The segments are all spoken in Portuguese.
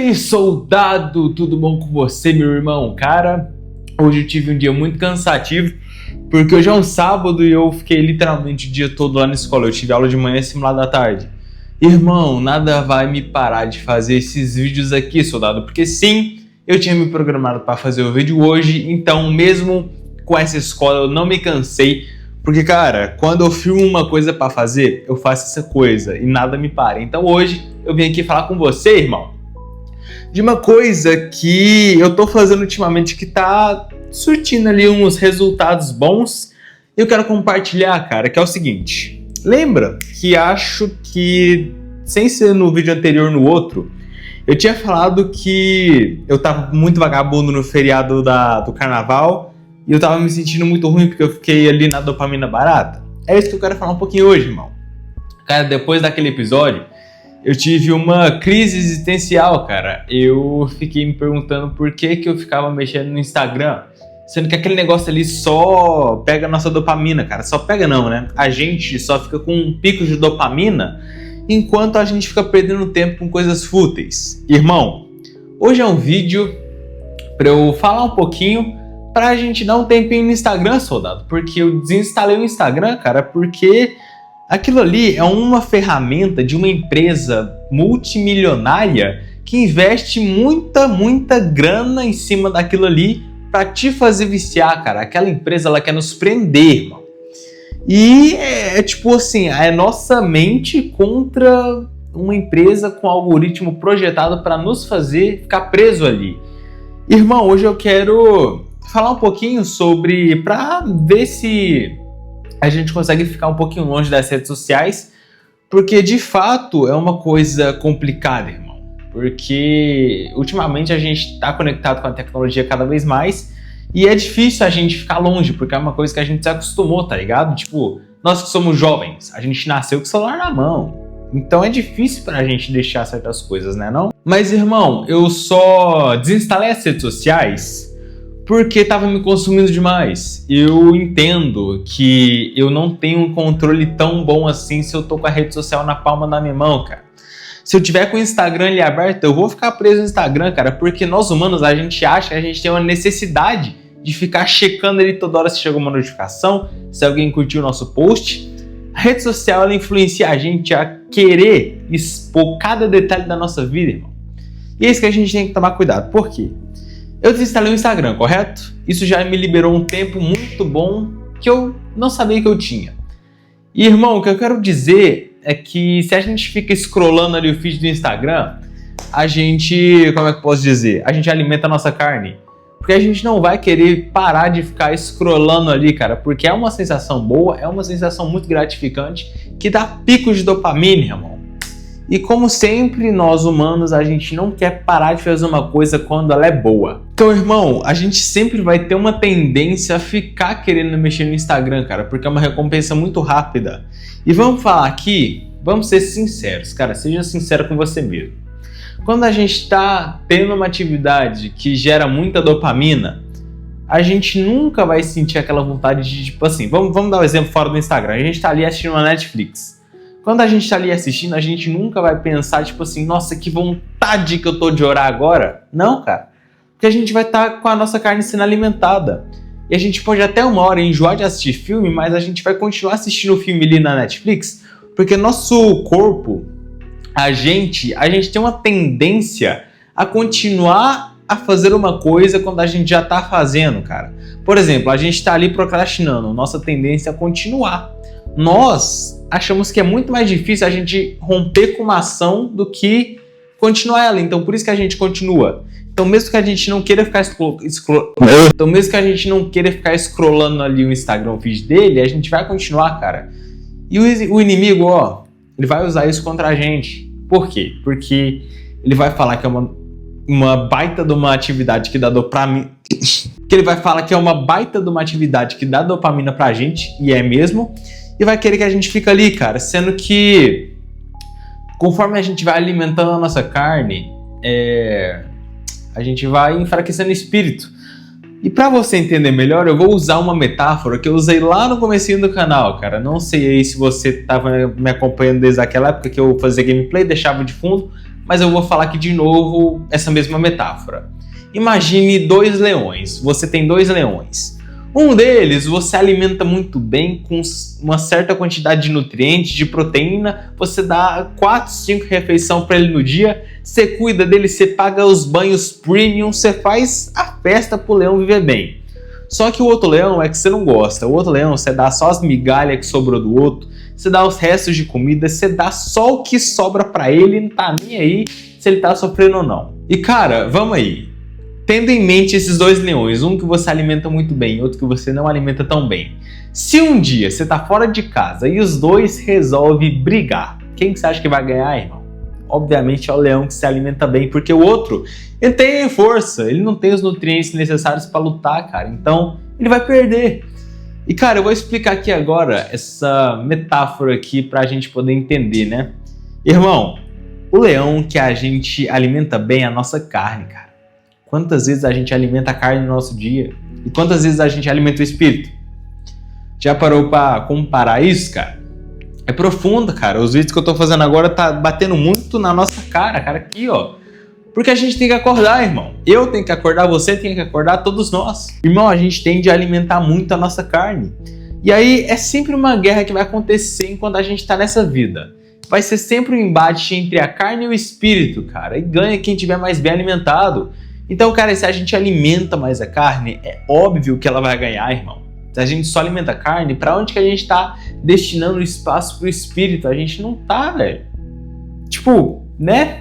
aí, soldado, tudo bom com você, meu irmão? Cara, hoje eu tive um dia muito cansativo, porque hoje é um sábado e eu fiquei literalmente o dia todo lá na escola. Eu tive aula de manhã e simulado à tarde. Irmão, nada vai me parar de fazer esses vídeos aqui, soldado, porque sim, eu tinha me programado para fazer o vídeo hoje, então mesmo com essa escola eu não me cansei, porque, cara, quando eu filmo uma coisa para fazer, eu faço essa coisa e nada me para. Então hoje eu vim aqui falar com você, irmão, de uma coisa que eu tô fazendo ultimamente que tá surtindo ali uns resultados bons e eu quero compartilhar, cara, que é o seguinte. Lembra que acho que, sem ser no vídeo anterior no outro, eu tinha falado que eu tava muito vagabundo no feriado do carnaval e eu tava me sentindo muito ruim porque eu fiquei ali na dopamina barata? É isso que eu quero falar um pouquinho hoje, irmão. Cara, depois daquele episódio, eu tive uma crise existencial, cara. Eu fiquei me perguntando por que eu ficava mexendo no Instagram, sendo que aquele negócio ali só pega a nossa dopamina, cara. Só pega não, né? A gente só fica com um pico de dopamina enquanto a gente fica perdendo tempo com coisas fúteis. Irmão, hoje é um vídeo pra eu falar um pouquinho pra gente dar um tempinho no Instagram, soldado. Porque eu desinstalei o Instagram, cara, porque aquilo ali é uma ferramenta de uma empresa multimilionária que investe muita grana em cima daquilo ali pra te fazer viciar, cara. Aquela empresa, ela quer nos prender, irmão. E é tipo assim, é nossa mente contra uma empresa com algoritmo projetado para nos fazer ficar preso ali. Irmão, hoje eu quero falar um pouquinho sobre, pra ver se a gente consegue ficar um pouquinho longe das redes sociais, porque de fato é uma coisa complicada, irmão. Porque ultimamente a gente está conectado com a tecnologia cada vez mais e é difícil a gente ficar longe, porque é uma coisa que a gente se acostumou, tá ligado? Tipo, nós que somos jovens, a gente nasceu com o celular na mão, então é difícil pra gente deixar certas coisas, né não? Mas, irmão, eu só desinstalei as redes sociais porque tava me consumindo demais. Eu entendo que eu não tenho um controle tão bom assim se eu tô com a rede social na palma da minha mão, cara. Se eu tiver com o Instagram ali aberto, eu vou ficar preso no Instagram, cara, porque nós humanos, a gente acha que a gente tem uma necessidade de ficar checando ali toda hora se chegou uma notificação, se alguém curtiu o nosso post. A rede social, ela influencia a gente a querer expor cada detalhe da nossa vida, irmão. E é isso que a gente tem que tomar cuidado. Por quê? Eu desinstalei o Instagram, correto? Isso já me liberou um tempo muito bom que eu não sabia que eu tinha. E, irmão, o que eu quero dizer é que se a gente fica scrollando ali o feed do Instagram, a gente, como é que eu posso dizer? A gente alimenta a nossa carne. Porque a gente não vai querer parar de ficar scrollando ali, cara, porque é uma sensação boa, é uma sensação muito gratificante, que dá picos de dopamina, irmão. E como sempre, nós humanos, a gente não quer parar de fazer uma coisa quando ela é boa. Então, irmão, a gente sempre vai ter uma tendência a ficar querendo mexer no Instagram, cara, porque é uma recompensa muito rápida. E vamos falar aqui, vamos ser sinceros, cara, seja sincero com você mesmo. Quando a gente está tendo uma atividade que gera muita dopamina, a gente nunca vai sentir aquela vontade de, tipo assim, vamos dar um exemplo fora do Instagram. A gente está ali assistindo uma Netflix. Quando a gente está ali assistindo, a gente nunca vai pensar, tipo assim, nossa, que vontade que eu tô de orar agora. Não, cara. Porque a gente vai estar com a nossa carne sendo alimentada. E a gente pode até uma hora enjoar de assistir filme, mas a gente vai continuar assistindo o filme ali na Netflix, porque nosso corpo, a gente tem uma tendência a continuar a fazer uma coisa quando a gente já tá fazendo, cara. Por exemplo, a gente tá ali procrastinando, nossa tendência é continuar. Nós achamos que é muito mais difícil a gente romper com uma ação do que continuar ela, então por isso que a gente continua. Então mesmo que a gente não queira ficar scrollando ali o Instagram, o feed dele, a gente vai continuar, cara. E o inimigo, ó, ele vai usar isso contra a gente. Por quê? Porque ele vai falar que é uma baita de uma atividade que dá dopamina. Que ele vai falar que é uma baita de uma atividade que dá dopamina pra gente, e é mesmo. E vai querer que a gente fique ali, cara. Sendo que conforme a gente vai alimentando a nossa carne, a gente vai enfraquecendo o espírito. E para você entender melhor, eu vou usar uma metáfora que eu usei lá no comecinho do canal, cara. Não sei aí se você estava me acompanhando desde aquela época que eu fazia gameplay, deixava de fundo, mas eu vou falar aqui de novo essa mesma metáfora. Imagine 2 leões, você tem 2 leões. Um deles você alimenta muito bem com uma certa quantidade de nutrientes, de proteína, você dá 4, 5 refeições para ele no dia, você cuida dele, você paga os banhos premium, você faz a festa pro leão viver bem. Só que o outro leão é que você não gosta, o outro leão você dá só as migalhas que sobrou do outro, você dá os restos de comida, você dá só o que sobra para ele, não tá nem aí se ele tá sofrendo ou não. E cara, vamos aí. Tendo em mente esses 2 leões, um que você alimenta muito bem e outro que você não alimenta tão bem. Se um dia você tá fora de casa e os 2 resolvem brigar, quem que você acha que vai ganhar, irmão? Obviamente é o leão que se alimenta bem, porque o outro, ele tem força, ele não tem os nutrientes necessários para lutar, cara. Então, ele vai perder. E cara, eu vou explicar aqui agora essa metáfora aqui pra gente poder entender, né? Irmão, o leão que a gente alimenta bem é a nossa carne, cara. Quantas vezes a gente alimenta a carne no nosso dia? E quantas vezes a gente alimenta o espírito? Já parou pra comparar isso, cara? É profundo, cara. Os vídeos que eu tô fazendo agora tá batendo muito na nossa cara, aqui, ó. Porque a gente tem que acordar, irmão. Eu tenho que acordar, você tem que acordar, todos nós. Irmão, a gente tem de alimentar muito a nossa carne. E aí é sempre uma guerra que vai acontecer enquanto a gente tá nessa vida. Vai ser sempre um embate entre a carne e o espírito, cara. E ganha quem tiver mais bem alimentado. Então, cara, se a gente alimenta mais a carne, é óbvio que ela vai ganhar, irmão. Se a gente só alimenta a carne, pra onde que a gente tá destinando o espaço pro espírito? A gente não tá, velho. Tipo, né?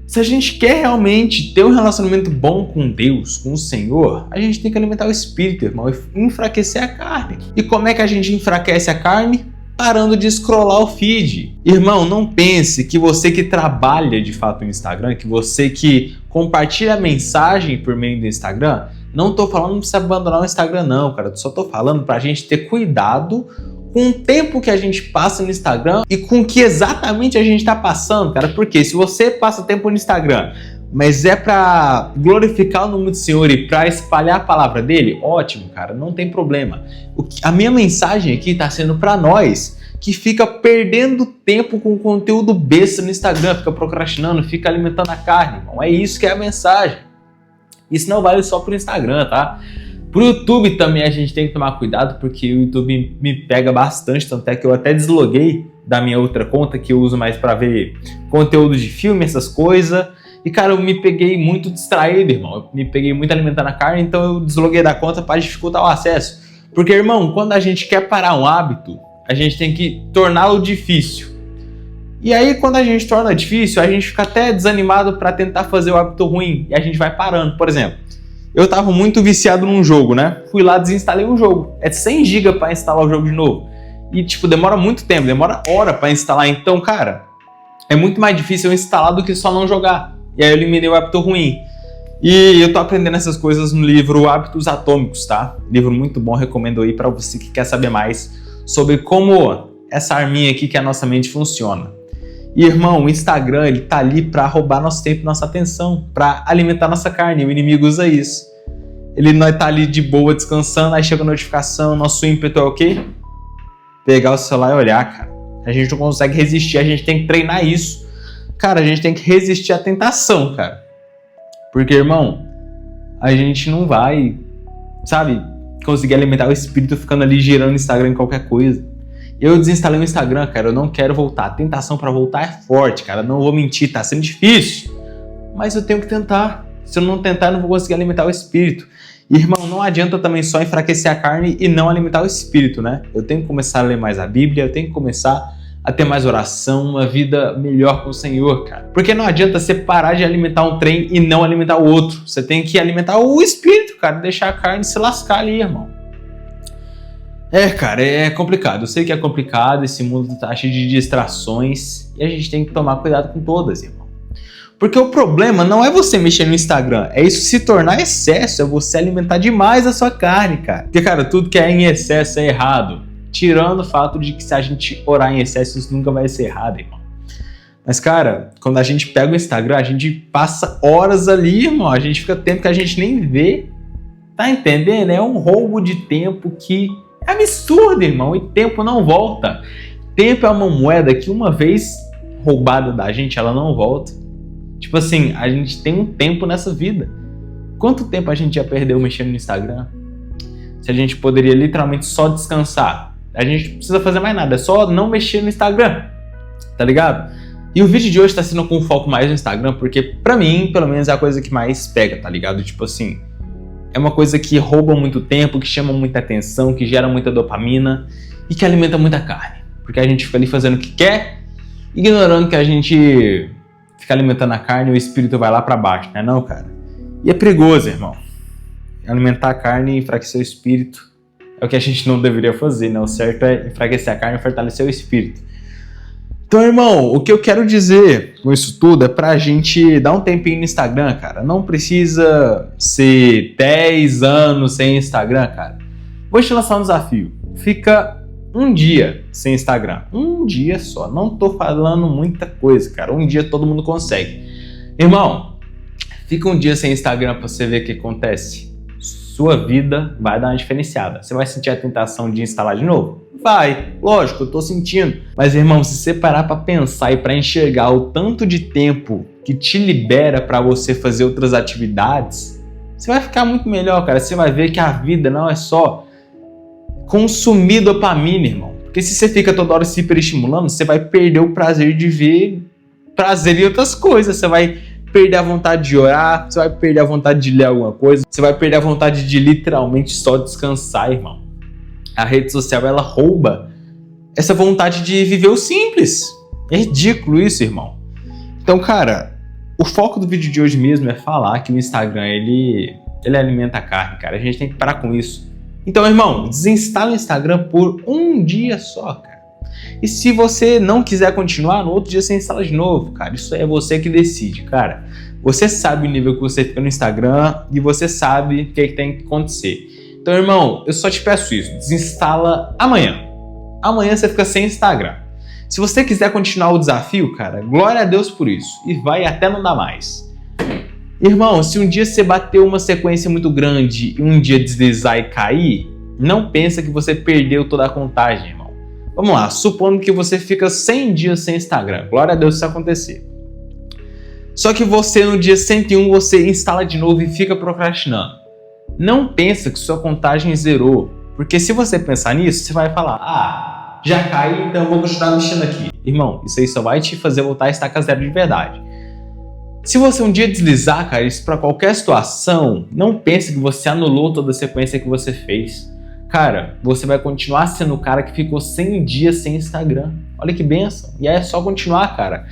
Se a gente quer realmente ter um relacionamento bom com Deus, com o Senhor, a gente tem que alimentar o espírito, irmão, e enfraquecer a carne. E como é que a gente enfraquece a carne? Parando de scrollar o feed. Irmão, não pense que você que trabalha de fato no Instagram, que você que compartilha mensagem por meio do Instagram, não tô falando pra você abandonar o Instagram não, cara. Só tô falando pra gente ter cuidado com o tempo que a gente passa no Instagram e com o que exatamente a gente tá passando, cara. Porque se você passa tempo no Instagram, mas é pra glorificar o nome do Senhor e pra espalhar a palavra dele, ótimo, cara, não tem problema. A minha mensagem aqui tá sendo pra nós que fica perdendo tempo com conteúdo besta no Instagram, fica procrastinando, fica alimentando a carne, irmão. É isso que é a mensagem. Isso não vale só pro Instagram, tá? Pro YouTube também a gente tem que tomar cuidado, porque o YouTube me pega bastante, tanto é que eu até desloguei da minha outra conta, que eu uso mais pra ver conteúdo de filme, essas coisas. E, cara, eu me peguei muito distraído, irmão. Eu me peguei muito alimentando a carne, então eu desloguei da conta para dificultar o acesso. Porque, irmão, quando a gente quer parar um hábito, a gente tem que torná-lo difícil. E aí, quando a gente torna difícil, a gente fica até desanimado para tentar fazer o hábito ruim. E a gente vai parando. Por exemplo, eu tava muito viciado num jogo, né? Fui lá, desinstalei o jogo. É 100 GB para instalar o jogo de novo. E, tipo, demora muito tempo, demora hora para instalar. Então, cara, é muito mais difícil eu instalar do que só não jogar. E aí eu eliminei o hábito ruim. E eu tô aprendendo essas coisas no livro Hábitos Atômicos, tá? Livro muito bom, recomendo aí pra você que quer saber mais sobre como essa arminha aqui que é a nossa mente funciona. E, irmão, o Instagram, ele tá ali pra roubar nosso tempo e nossa atenção, pra alimentar nossa carne. O inimigo usa isso. Ele não tá ali de boa, descansando, aí chega a notificação, nosso ímpeto é o quê? Pegar o celular e olhar, cara. A gente não consegue resistir, a gente tem que treinar isso. Cara, a gente tem que resistir à tentação, cara. Porque, irmão, a gente não vai, sabe, conseguir alimentar o espírito ficando ali girando no Instagram em qualquer coisa. Eu desinstalei o Instagram, cara, eu não quero voltar. A tentação pra voltar é forte, cara, não vou mentir, tá sendo difícil. Mas eu tenho que tentar. Se eu não tentar, eu não vou conseguir alimentar o espírito. E, irmão, não adianta também só enfraquecer a carne e não alimentar o espírito, né? Eu tenho que começar a ler mais a Bíblia, eu tenho que começar a ter mais oração, uma vida melhor com o Senhor, cara. Porque não adianta você parar de alimentar um trem e não alimentar o outro. Você tem que alimentar o espírito, cara, deixar a carne se lascar ali, irmão. É, cara, é complicado. Eu sei que é complicado, esse mundo tá cheio de distrações e a gente tem que tomar cuidado com todas, irmão. Porque o problema não é você mexer no Instagram, é isso se tornar excesso, é você alimentar demais a sua carne, cara. Porque, cara, tudo que é em excesso é errado. Tirando o fato de que se a gente orar em excesso, isso nunca vai ser errado, irmão. Mas, cara, quando a gente pega o Instagram, a gente passa horas ali, irmão. A gente fica tempo que a gente nem vê. Tá entendendo? É um roubo de tempo que é absurdo, irmão. E tempo não volta. Tempo é uma moeda que uma vez roubada da gente, ela não volta. Tipo assim, a gente tem um tempo nessa vida. Quanto tempo a gente já perdeu mexendo no Instagram? Se a gente poderia literalmente só descansar. A gente não precisa fazer mais nada, é só não mexer no Instagram, tá ligado? E o vídeo de hoje tá sendo com foco mais no Instagram, porque pra mim, pelo menos, é a coisa que mais pega, tá ligado? Tipo assim, é uma coisa que rouba muito tempo, que chama muita atenção, que gera muita dopamina e que alimenta muita carne. Porque a gente fica ali fazendo o que quer, ignorando que a gente fica alimentando a carne e o espírito vai lá pra baixo, né não, cara? E é perigoso, irmão. Alimentar a carne e enfraquecer o espírito é o que a gente não deveria fazer, né? O certo é enfraquecer a carne e fortalecer o espírito. Então, irmão, o que eu quero dizer com isso tudo é pra gente dar um tempinho no Instagram, cara. Não precisa ser 10 anos sem Instagram, cara. Vou te lançar um desafio. Fica um dia sem Instagram. Um dia só. Não tô falando muita coisa, cara. Um dia todo mundo consegue. Irmão, fica um dia sem Instagram pra você ver o que acontece. Sua vida vai dar uma diferenciada. Você vai sentir a tentação de instalar de novo? Vai, lógico, eu tô sentindo. Mas, irmão, se você parar pra pensar e pra enxergar o tanto de tempo que te libera pra você fazer outras atividades, você vai ficar muito melhor, cara. Você vai ver que a vida não é só consumir dopamina, irmão. Porque se você fica toda hora se hiperestimulando, você vai perder o prazer de ver prazer em outras coisas. Você vai perder a vontade de orar, você vai perder a vontade de ler alguma coisa, você vai perder a vontade de literalmente só descansar, irmão. A rede social, ela rouba essa vontade de viver o simples. É ridículo isso, irmão. Então, cara, o foco do vídeo de hoje mesmo é falar que o Instagram, ele alimenta a carne, cara. A gente tem que parar com isso. Então, irmão, desinstala o Instagram por um dia só, cara. E se você não quiser continuar, no outro dia você instala de novo, cara. Isso é você que decide, cara. Você sabe o nível que você fica no Instagram e você sabe o que tem que acontecer. Então, irmão, eu só te peço isso, desinstala amanhã. Amanhã você fica sem Instagram. Se você quiser continuar o desafio, cara, glória a Deus por isso. E vai até não dar mais. Irmão, se um dia você bater uma sequência muito grande e um dia deslizar e cair, não pensa que você perdeu toda a contagem, irmão. Vamos lá, supondo que você fica 100 dias sem Instagram. Glória a Deus se isso acontecer. Só que você no dia 101 você instala de novo e fica procrastinando. Não pensa que sua contagem zerou, porque se você pensar nisso, você vai falar, já caiu, então eu vou continuar mexendo aqui. Irmão, isso aí só vai te fazer voltar a estaca zero de verdade. Se você um dia deslizar, cara, isso para qualquer situação, não pense que você anulou toda a sequência que você fez. Cara, você vai continuar sendo o cara que ficou 100 dias sem Instagram. Olha que benção. E aí é só continuar, cara.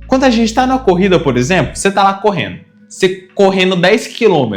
Quando a gente tá na corrida, por exemplo, você tá lá correndo. Você correndo 10 km,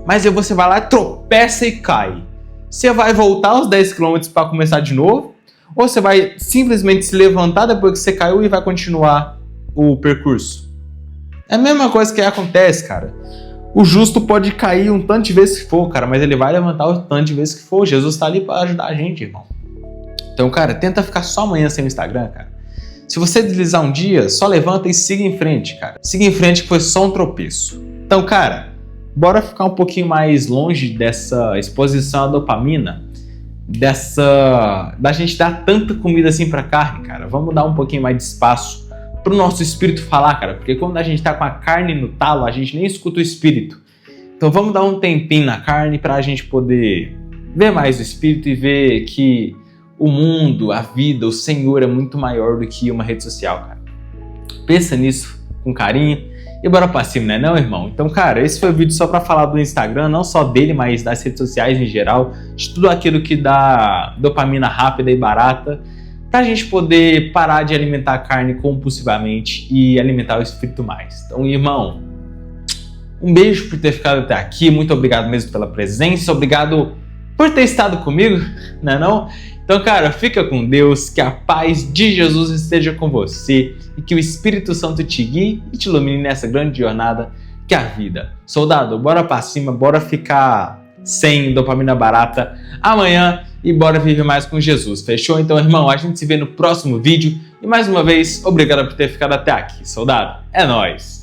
mas aí você vai lá, tropeça e cai. Você vai voltar os 10 km para começar de novo? Ou você vai simplesmente se levantar depois que você caiu e vai continuar o percurso? É a mesma coisa que acontece, cara. O justo pode cair um tanto de vezes que for, cara, mas ele vai levantar o tanto de vezes que for. Jesus tá ali para ajudar a gente, irmão. Então, cara, tenta ficar só amanhã sem o Instagram, cara. Se você deslizar um dia, só levanta e siga em frente, cara. Siga em frente que foi só um tropeço. Então, cara, bora ficar um pouquinho mais longe dessa exposição à dopamina, da gente dar tanta comida assim pra carne, cara. Vamos dar um pouquinho mais de espaço pro nosso espírito falar, cara. Porque quando a gente tá com a carne no talo, a gente nem escuta o espírito. Então vamos dar um tempinho na carne pra gente poder ver mais o espírito e ver que o mundo, a vida, o Senhor é muito maior do que uma rede social, cara. Pensa nisso com carinho e bora pra cima, né não, irmão? Então, cara, esse foi o vídeo só pra falar do Instagram, não só dele, mas das redes sociais em geral, de tudo aquilo que dá dopamina rápida e barata, pra gente poder parar de alimentar a carne compulsivamente e alimentar o espírito mais. Então, irmão, um beijo por ter ficado até aqui, muito obrigado mesmo pela presença, obrigado por ter estado comigo, né não? Então, cara, fica com Deus, que a paz de Jesus esteja com você e que o Espírito Santo te guie e te ilumine nessa grande jornada que é a vida. Soldado, bora pra cima, bora ficar sem dopamina barata amanhã e bora viver mais com Jesus, fechou? Então, irmão, a gente se vê no próximo vídeo e mais uma vez, obrigado por ter ficado até aqui, soldado. É nóis!